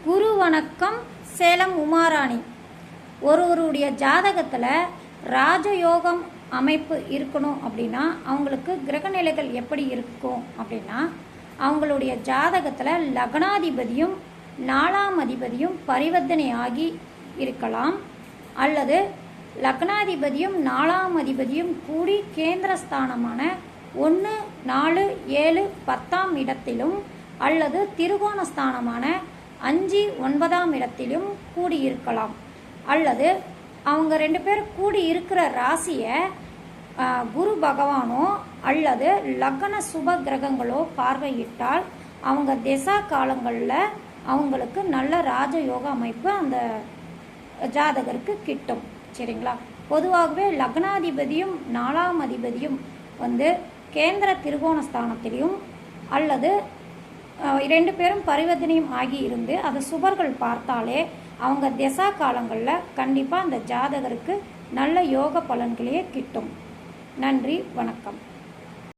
குரு வணக்கம். சேலம் உமாராணி. ஒருவருடைய ஜாதகத்தில் ராஜயோகம் அமைப்பு இருக்கணும் அப்படின்னா அவங்களுக்கு கிரகநிலைகள் எப்படி இருக்கும் அப்படின்னா, அவங்களுடைய ஜாதகத்தில் லக்னாதிபதியும் 4ஆம் அதிபதியும் பரிவர்த்தனை ஆகி இருக்கலாம், அல்லது லக்னாதிபதியும் 4ஆம் அதிபதியும் கூடி கேந்திரஸ்தானமான 1, 4, 7, 10ஆம் இடத்திலும் அல்லது திரிகோணஸ்தானமான 5, 9ஆம் இடத்திலும் கூடியிருக்கலாம். அல்லது அவங்க 2 பேர் கூடி இருக்கிற ராசியை குரு பகவானோ அல்லது லக்ன சுப கிரகங்களோ பார்வையிட்டால் அவங்க திசா காலங்களில் அவங்களுக்கு நல்ல ராஜயோக அமைப்பு அந்த ஜாதகருக்கு கிட்டும். சரிங்களா? பொதுவாகவே லக்னாதிபதியும் 4ஆம் அதிபதியும் கேந்திர திரிகோணஸ்தானத்திலையும் அல்லது 2 பேரும் பரிவர்த்தனையும் ஆகி இருந்து அதை சுபர்கள் பார்த்தாலே அவங்க திசா காலங்களில் கண்டிப்பாக அந்த ஜாதகருக்கு நல்ல யோக பலன்களையே கிட்டும். நன்றி, வணக்கம்.